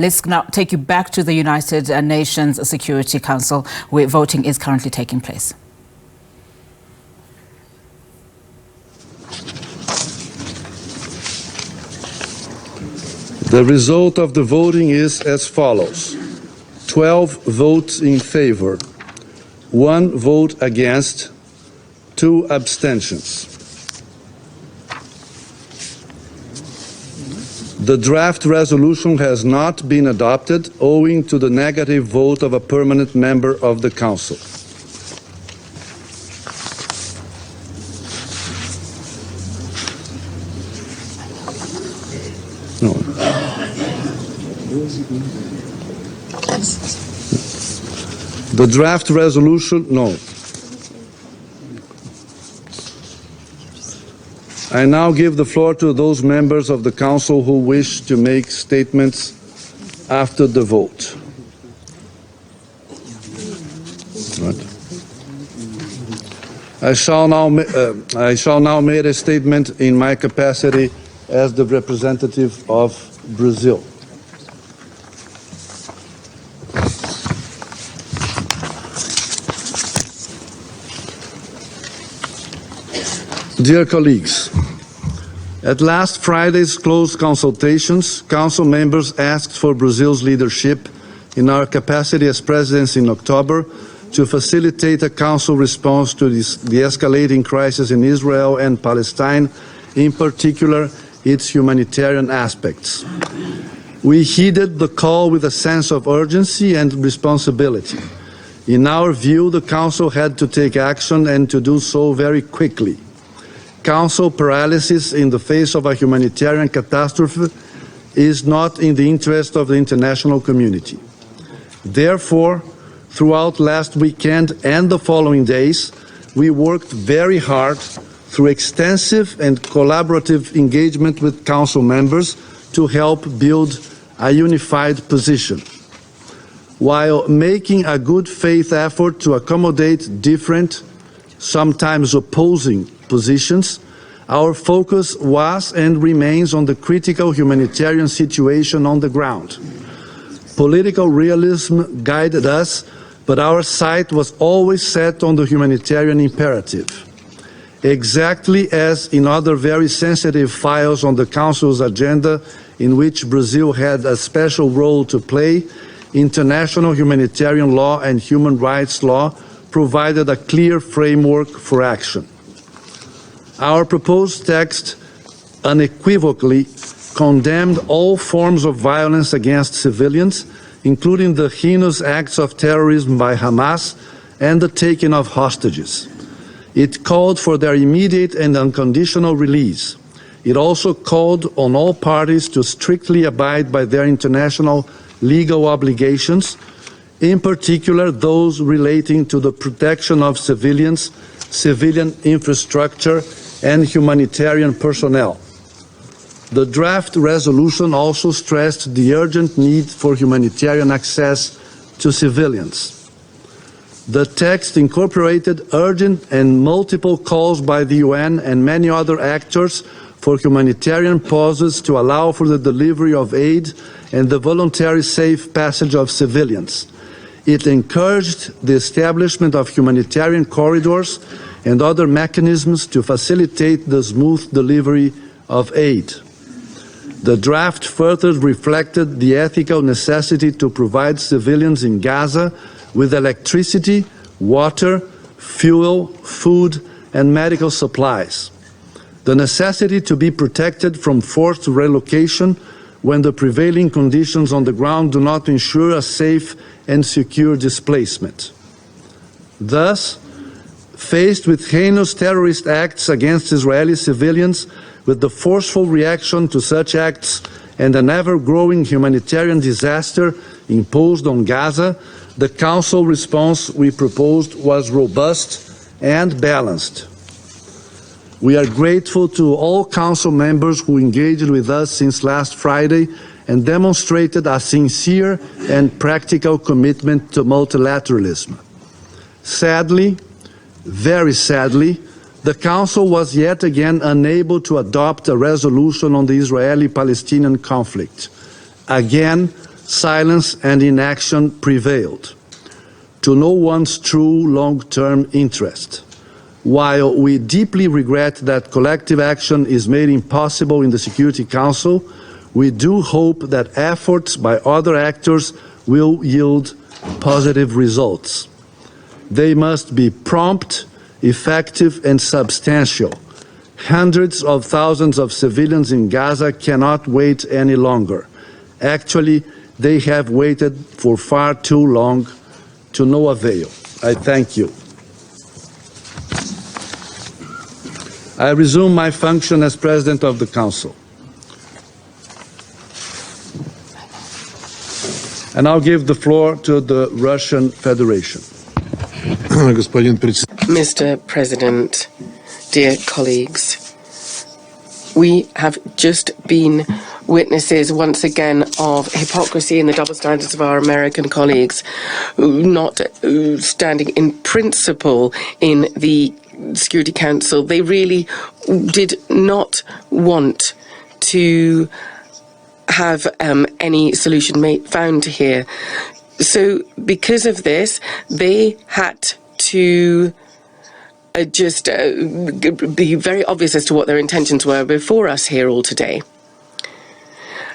Let's now take you back to the United Nations Security Council, where voting is currently taking place. The result of the voting is as follows: 12 votes in favor, 1 vote against, 2 abstentions. The draft resolution has not been adopted owing to the negative vote of a permanent member of the Council. No. The draft resolution, no. I now give the floor to those members of the Council who wish to make statements after the vote. Right. I shall now make a statement in my capacity as the representative of Brazil. Dear colleagues, at last Friday's closed consultations, Council members asked for Brazil's leadership in our capacity as Presidency in October to facilitate a Council response to the escalating crisis in Israel and Palestine, in particular its humanitarian aspects. We heeded the call with a sense of urgency and responsibility. In our view, the Council had to take action and to do so very quickly. Council paralysis in the face of a humanitarian catastrophe is not in the interest of the international community. Therefore, throughout last weekend and the following days, we worked very hard through extensive and collaborative engagement with Council members to help build a unified position. While making a good faith effort to accommodate different, sometimes opposing positions, our focus was and remains on the critical humanitarian situation on the ground. Political realism guided us, but our sight was always set on the humanitarian imperative. Exactly as in other very sensitive files on the Council's agenda in which Brazil had a special role to play, international humanitarian law and human rights law provided a clear framework for action. Our proposed text unequivocally condemned all forms of violence against civilians, including the heinous acts of terrorism by Hamas and the taking of hostages. It called for their immediate and unconditional release. It also called on all parties to strictly abide by their international legal obligations, in particular those relating to the protection of civilians, civilian infrastructure, and humanitarian personnel. The draft resolution also stressed the urgent need for humanitarian access to civilians. The text incorporated urgent and multiple calls by the UN and many other actors for humanitarian pauses to allow for the delivery of aid and the voluntary safe passage of civilians. It encouraged the establishment of humanitarian corridors and other mechanisms to facilitate the smooth delivery of aid. The draft further reflected the ethical necessity to provide civilians in Gaza with electricity, water, fuel, food, and medical supplies. The necessity to be protected from forced relocation when the prevailing conditions on the ground do not ensure a safe and secure displacement. Thus, faced with heinous terrorist acts against Israeli civilians, with the forceful reaction to such acts and an ever-growing humanitarian disaster imposed on Gaza, the Council response we proposed was robust and balanced. We are grateful to all Council members who engaged with us since last Friday and demonstrated a sincere and practical commitment to multilateralism. Sadly, very sadly, the Council was yet again unable to adopt a resolution on the Israeli-Palestinian conflict. Again, silence and inaction prevailed, to no one's true long-term interest. While we deeply regret that collective action is made impossible in the Security Council, we do hope that efforts by other actors will yield positive results. They must be prompt, effective, and substantial. Hundreds of thousands of civilians in Gaza cannot wait any longer. Actually, they have waited for far too long, to no avail. I thank you. I resume my function as President of the Council. And I'll give the floor to the Russian Federation. Mr. President, dear colleagues, we have just been witnesses once again of hypocrisy and the double standards of our American colleagues, not standing in principle in the Security Council. They really did not want to have any solution found here. So because of this, they had to just be very obvious as to what their intentions were before us here all today.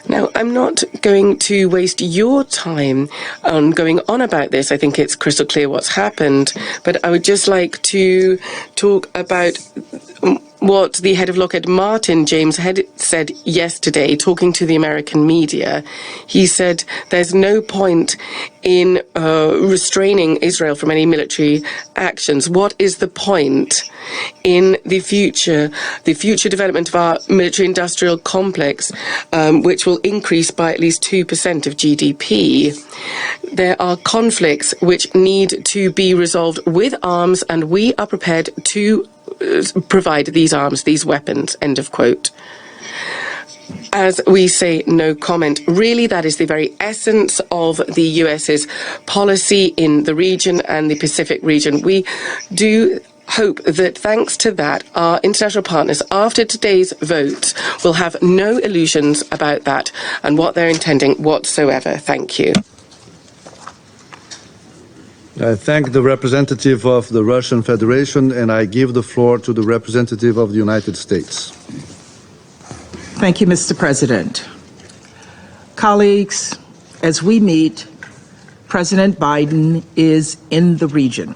Now, I'm not going to waste your time on going on about this. I think it's crystal clear what's happened, but I would just like to talk about what the head of Lockheed Martin, James Head, said yesterday, talking to the American media. He said there's no point in restraining Israel from any military actions. What is the point in the future development of our military-industrial complex, which will increase by at least 2% of GDP? There are conflicts which need to be resolved with arms, and we are prepared to provide these arms, these weapons, end of quote. As we say, no comment. Really, that is the very essence of the US's policy in the region and the Pacific region. We do hope that thanks to that, our international partners, after today's vote, will have no illusions about that and what they're intending whatsoever. Thank you. I thank the representative of the Russian Federation, and I give the floor to the representative of the United States. Thank you, Mr. President. Colleagues, as we meet, President Biden is in the region.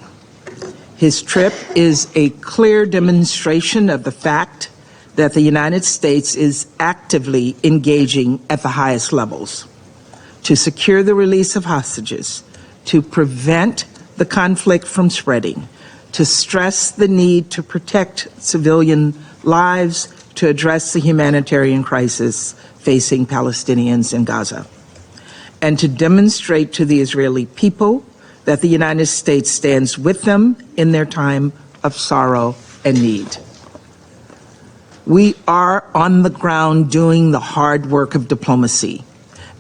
His trip is a clear demonstration of the fact that the United States is actively engaging at the highest levels to secure the release of hostages, to prevent the conflict from spreading, to stress the need to protect civilian lives, to address the humanitarian crisis facing Palestinians in Gaza, and to demonstrate to the Israeli people that the United States stands with them in their time of sorrow and need. We are on the ground doing the hard work of diplomacy.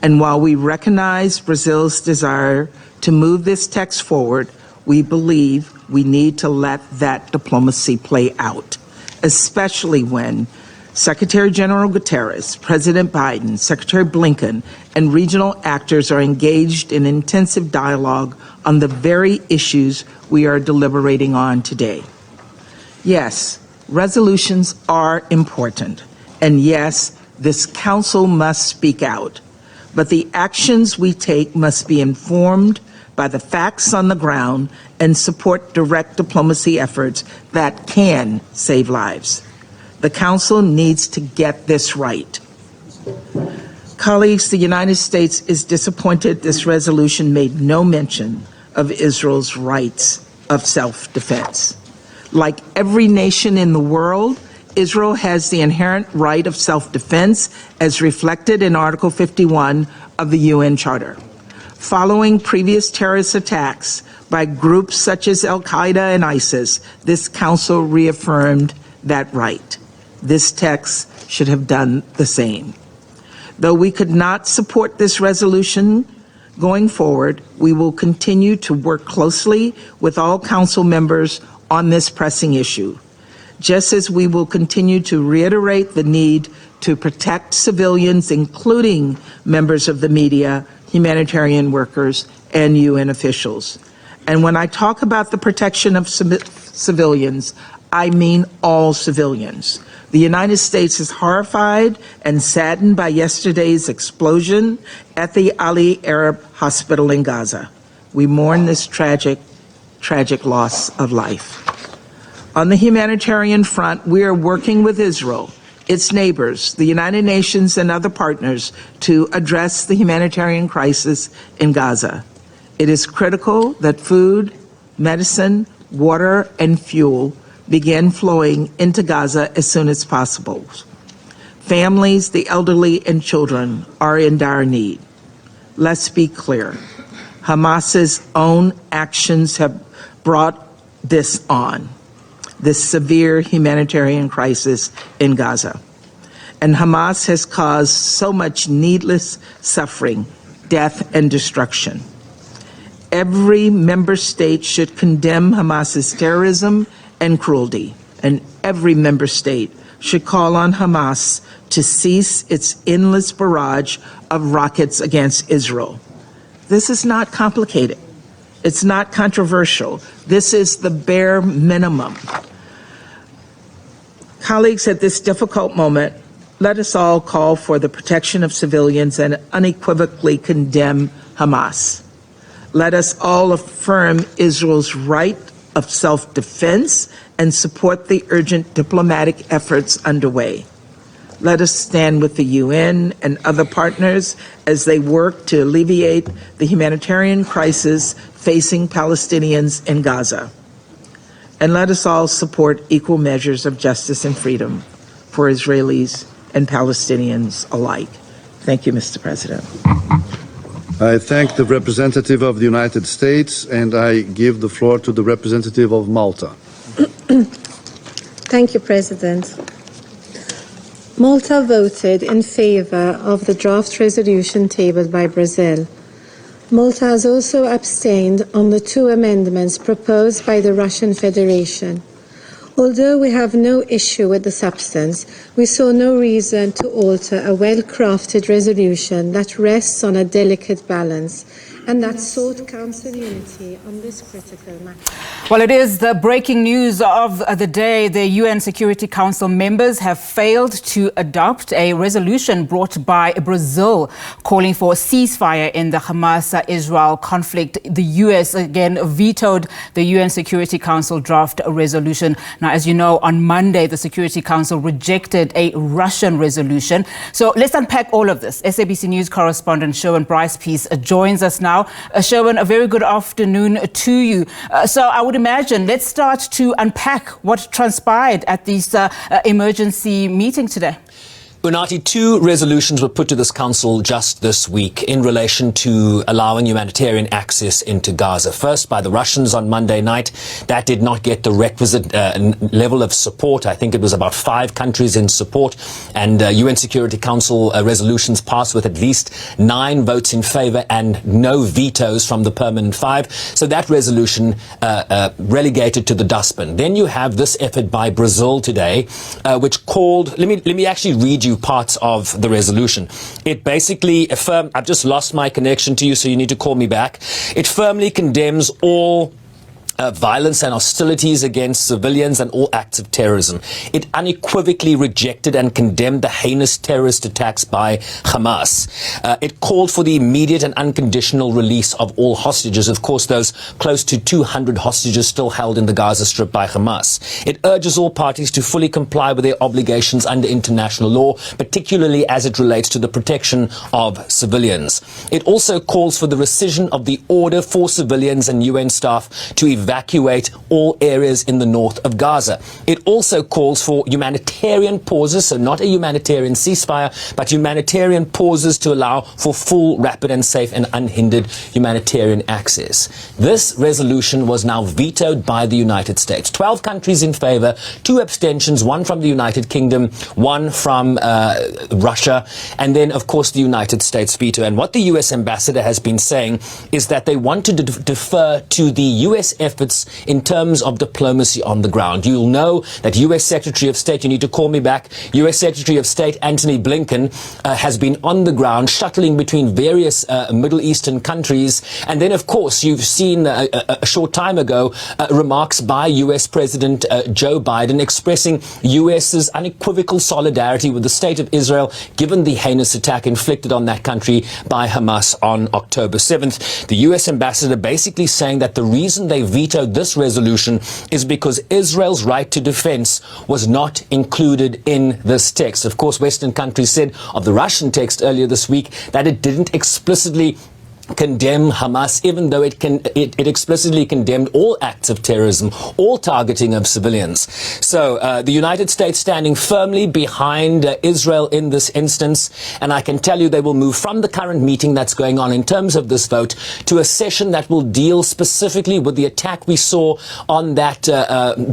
And while we recognize Brazil's desire to move this text forward, we believe we need to let that diplomacy play out, especially when Secretary General Guterres, President Biden, Secretary Blinken, and regional actors are engaged in intensive dialogue on the very issues we are deliberating on today. Yes, resolutions are important, and yes, this Council must speak out. But the actions we take must be informed by the facts on the ground and support direct diplomacy efforts that can save lives. The Council needs to get this right. Colleagues, the United States is disappointed this resolution made no mention of Israel's rights of self-defense. Like every nation in the world, Israel has the inherent right of self-defense as reflected in Article 51 of the UN Charter. Following previous terrorist attacks by groups such as Al-Qaeda and ISIS, this Council reaffirmed that right. This text should have done the same. Though we could not support this resolution going forward, we will continue to work closely with all Council members on this pressing issue, just as we will continue to reiterate the need to protect civilians, including members of the media, humanitarian workers, and UN officials. And when I talk about the protection of civilians, I mean all civilians. The United States is horrified and saddened by yesterday's explosion at the Ali Arab Hospital in Gaza. We mourn this tragic loss of life. On the humanitarian front, we are working with Israel, its neighbors, the United Nations, and other partners to address the humanitarian crisis in Gaza. It is critical that food, medicine, water, and fuel begin flowing into Gaza as soon as possible. Families, the elderly, and children are in dire need. Let's be clear. Hamas's own actions have brought this on, this severe humanitarian crisis in Gaza. And Hamas has caused so much needless suffering, death, and destruction. Every member state should condemn Hamas's terrorism and cruelty, and every member state should call on Hamas to cease its endless barrage of rockets against Israel. This is not complicated. It's not controversial. This is the bare minimum. Colleagues, at this difficult moment, let us all call for the protection of civilians and unequivocally condemn Hamas. Let us all affirm Israel's right of self-defense and support the urgent diplomatic efforts underway. Let us stand with the UN and other partners as they work to alleviate the humanitarian crisis facing Palestinians in Gaza. And let us all support equal measures of justice and freedom for Israelis and Palestinians alike. Thank you, Mr. President. I thank the representative of the United States, and I give the floor to the representative of Malta. Thank you, President. Malta voted in favor of the draft resolution tabled by Brazil. Malta has also abstained on the two amendments proposed by the Russian Federation. Although we have no issue with the substance, we saw no reason to alter a well-crafted resolution that rests on a delicate balance and that sought council unity on this critical matter. Well, it is the breaking news of the day. The UN Security Council members have failed to adopt a resolution brought by Brazil calling for a ceasefire in the Hamas-Israel conflict. The US again vetoed the UN Security Council draft resolution. Now, as you know, on Monday, the Security Council rejected a Russian resolution. So let's unpack all of this. SABC News correspondent Sherwin Bryce Pease joins us now. Sherwin, a very good afternoon to you. So I would imagine, let's start to unpack what transpired at this emergency meeting today. Unati, two resolutions were put to this council just this week in relation to allowing humanitarian access into Gaza. First, by the Russians on Monday night. That did not get the requisite level of support. I think it was about 5 countries in support. And UN Security Council resolutions passed with at least 9 votes in favor and no vetoes from the permanent 5. So that resolution relegated to the dustbin. Then you have this effort by Brazil today, which called, let me actually read you parts of the resolution. It basically affirmed, I've just lost my connection to you, so you need to call me back. It firmly condemns all violence and hostilities against civilians and all acts of terrorism. It unequivocally rejected and condemned the heinous terrorist attacks by Hamas. It called for the immediate and unconditional release of all hostages. Of course, those close to 200 hostages still held in the Gaza Strip by Hamas. It urges all parties to fully comply with their obligations under international law, particularly as it relates to the protection of civilians. It also calls for the rescission of the order for civilians and UN staff to evacuate all areas in the north of Gaza. It also calls for humanitarian pauses, so not a humanitarian ceasefire, but humanitarian pauses to allow for full, rapid and safe and unhindered humanitarian access. This resolution was now vetoed by the United States. 12 countries in favor, 2 abstentions, 1 from the United Kingdom, 1 from Russia, and then, of course, the United States veto. And what the U.S. ambassador has been saying is that they want to defer to the USF efforts in terms of diplomacy on the ground. You'll know that U.S. Secretary of State, you need to call me back, U.S. Secretary of State Antony Blinken has been on the ground shuttling between various Middle Eastern countries. And then, of course, you've seen a short time ago remarks by U.S. President Joe Biden expressing U.S.'s unequivocal solidarity with the state of Israel given the heinous attack inflicted on that country by Hamas on October 7th. The U.S. ambassador basically saying that the reason they vetoed this resolution is because Israel's right to defense was not included in this text. Of course, Western countries said of the Russian text earlier this week that it didn't explicitly condemn Hamas, even though it explicitly condemned all acts of terrorism, all targeting of civilians. So the United States standing firmly behind Israel in this instance, and I can tell you they will move from the current meeting that's going on in terms of this vote to a session that will deal specifically with the attack we saw on that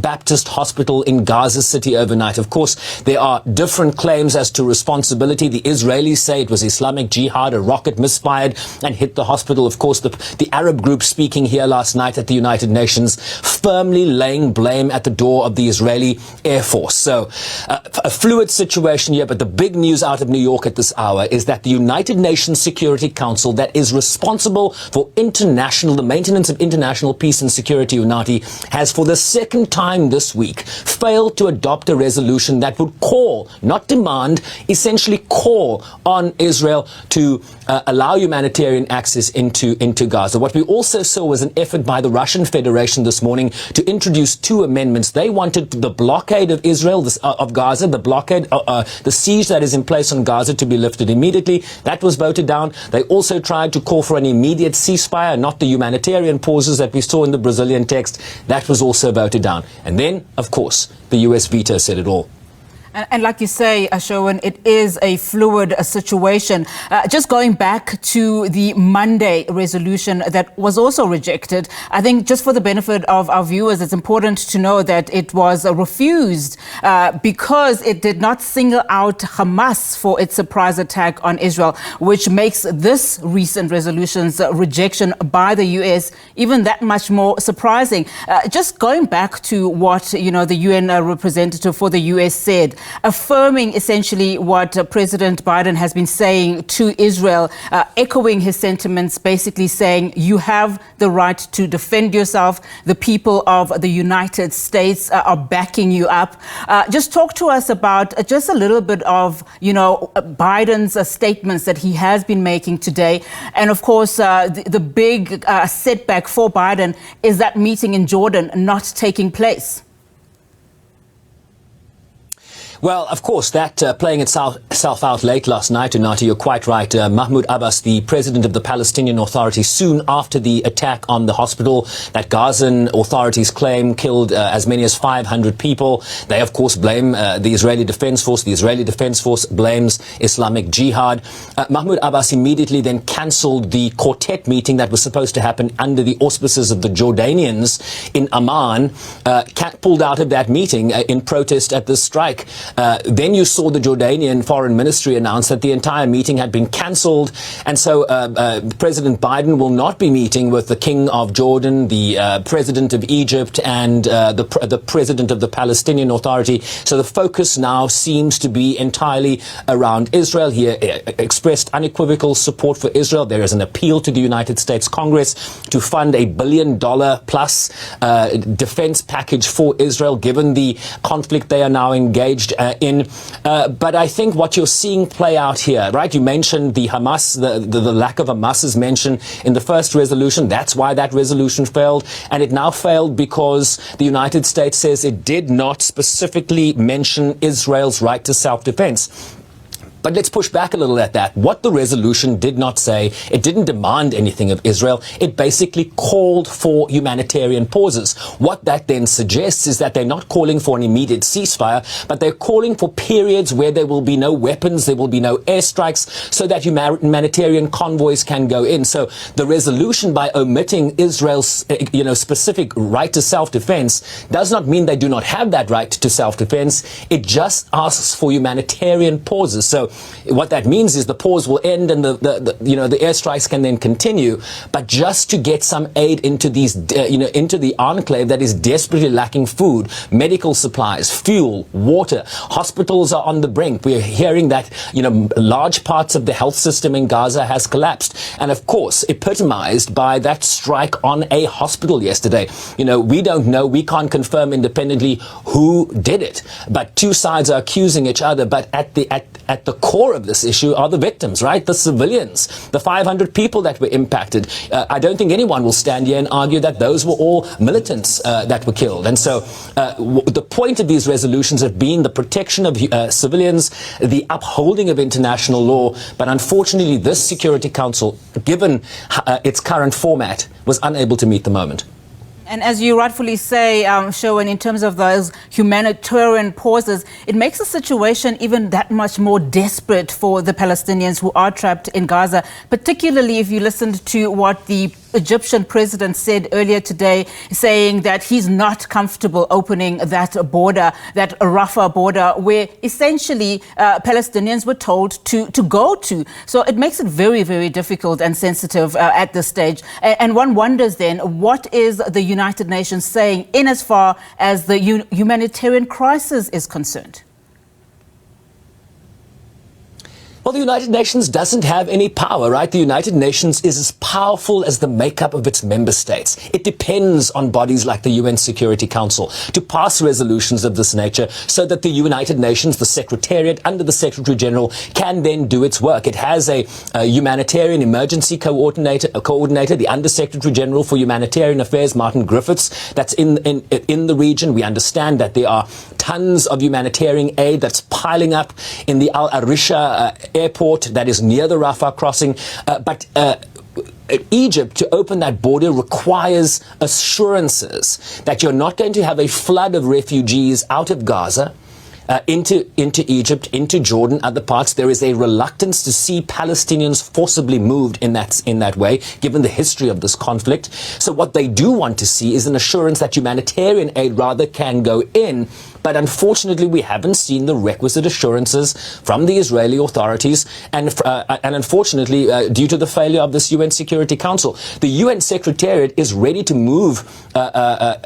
Baptist hospital in Gaza City overnight. Of course, there are different claims as to responsibility. The Israelis say it was Islamic Jihad, a rocket misfired and hit the hospital. Of course, the Arab group speaking here last night at the United Nations firmly laying blame at the door of the Israeli Air Force. So a fluid situation here, but the big news out of New York at this hour is that the United Nations Security Council that is responsible for the maintenance of international peace and security, UNATI, has for the second time this week failed to adopt a resolution that would call, not demand, essentially call on Israel to allow humanitarian access into Gaza. What we also saw was an effort by the Russian Federation this morning to introduce two amendments. They wanted the blockade of Israel, of Gaza, the siege that is in place on Gaza to be lifted immediately. That was voted down. They also tried to call for an immediate ceasefire, not the humanitarian pauses that we saw in the Brazilian text. That was also voted down. And then, of course, the US veto said it all. And like you say, Sherwin, it is a fluid situation. Just going back to the Monday resolution that was also rejected, I think just for the benefit of our viewers, it's important to know that it was refused because it did not single out Hamas for its surprise attack on Israel, which makes this recent resolution's rejection by the US even that much more surprising. Just going back to what, the UN representative for the US said, affirming essentially what President Biden has been saying to Israel, echoing his sentiments, basically saying you have the right to defend yourself. The people of the United States are backing you up. Just talk to us about just a little bit of, Biden's statements that he has been making today. And of course, the big setback for Biden is that meeting in Jordan not taking place. Well, of course, that playing itself out late last night, UNATI, you're quite right. Mahmoud Abbas, the president of the Palestinian Authority, soon after the attack on the hospital that Gazan authorities claim killed as many as 500 people. They, of course, blame the Israeli Defense Force. The Israeli Defense Force blames Islamic Jihad. Mahmoud Abbas immediately then cancelled the quartet meeting that was supposed to happen under the auspices of the Jordanians in Amman, pulled out of that meeting in protest at this strike. Then you saw the Jordanian Foreign Ministry announce that the entire meeting had been cancelled, and so President Biden will not be meeting with the King of Jordan, the President of Egypt, and the President of the Palestinian Authority. So the focus now seems to be entirely around Israel. He expressed unequivocal support for Israel. There is an appeal to the United States Congress to fund $1 billion plus defense package for Israel, given the conflict they are now engaged in. But I think what you're seeing play out here, right? You mentioned the Hamas, the lack of Hamas's mention in the first resolution. That's why that resolution failed. And it now failed because the United States says it did not specifically mention Israel's right to self-defense. But let's push back a little at that. What the resolution did not say, it didn't demand anything of Israel. It basically called for humanitarian pauses. What that then suggests is that they're not calling for an immediate ceasefire, but they're calling for periods where there will be no weapons, there will be no airstrikes, so that humanitarian convoys can go in. So the resolution, by omitting Israel's, specific right to self-defense, does not mean they do not have that right to self-defense. It just asks for humanitarian pauses. So what that means is the pause will end and the airstrikes can then continue. But just to get some aid into these, into the enclave that is desperately lacking food, medical supplies, fuel, water, hospitals are on the brink. We're hearing that, large parts of the health system in Gaza has collapsed. And of course, epitomized by that strike on a hospital yesterday. We don't know, we can't confirm independently who did it, but two sides are accusing each other. But at the core of this issue are the victims, right? The civilians, the 500 people that were impacted. I don't think anyone will stand here and argue that those were all militants that were killed. And so the point of these resolutions have been the protection of civilians, the upholding of international law. But unfortunately, this Security Council, given its current format, was unable to meet the moment. And as you rightfully say, Sherwin, in terms of those humanitarian pauses, it makes the situation even that much more desperate for the Palestinians who are trapped in Gaza, particularly if you listened to what the Egyptian president said earlier today, saying that he's not comfortable opening that border, that Rafah border, where essentially Palestinians were told to go to. So it makes it very, very difficult and sensitive at this stage. And one wonders then, what is the United Nations saying in as far as the humanitarian crisis is concerned? Well, the United Nations doesn't have any power, right? The United Nations is as powerful as the makeup of its member states. It depends on bodies like the UN Security Council to pass resolutions of this nature so that the United Nations, the Secretariat under the Secretary General, can then do its work. It has a humanitarian emergency coordinator, the Under Secretary General for Humanitarian Affairs, Martin Griffiths, that's in the region. We understand that there are tons of humanitarian aid that's piling up in the Al Arisha airport that is near the Rafah crossing. But Egypt, to open that border, requires assurances that you're not going to have a flood of refugees out of Gaza into Egypt, into Jordan, other parts. There is a reluctance to see Palestinians forcibly moved in that way, given the history of this conflict. So what they do want to see is an assurance that humanitarian aid rather can go in. But unfortunately, we haven't seen the requisite assurances from the Israeli authorities, and unfortunately, due to the failure of this UN Security Council, the UN Secretariat is ready to move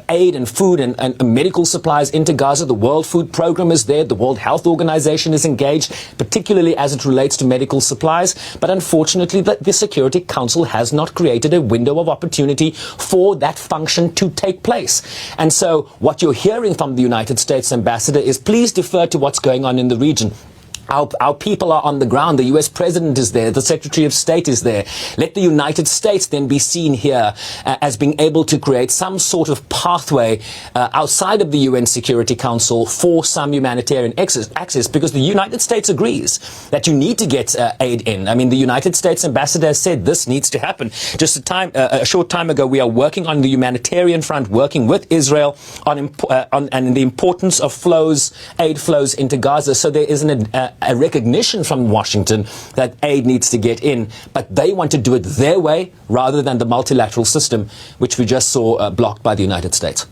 aid and food and medical supplies into Gaza. The World Food Programme is there. The World Health Organization is engaged, particularly as it relates to medical supplies. But unfortunately, the Security Council has not created a window of opportunity for that function to take place. And so what you're hearing from the United States ambassador is, please defer to what's going on in the region. Our people are on the ground. The US president is there. The Secretary of State is there. Let the United States then be seen here as being able to create some sort of pathway outside of the UN Security Council for some humanitarian access, because the United States agrees that you need to get aid in. I mean, the United States ambassador has said this needs to happen. Just a short time ago, we are working on the humanitarian front, working with Israel on the importance of aid flows into Gaza. So there is a recognition from Washington that aid needs to get in, but they want to do it their way rather than the multilateral system, which we just saw blocked by the United States.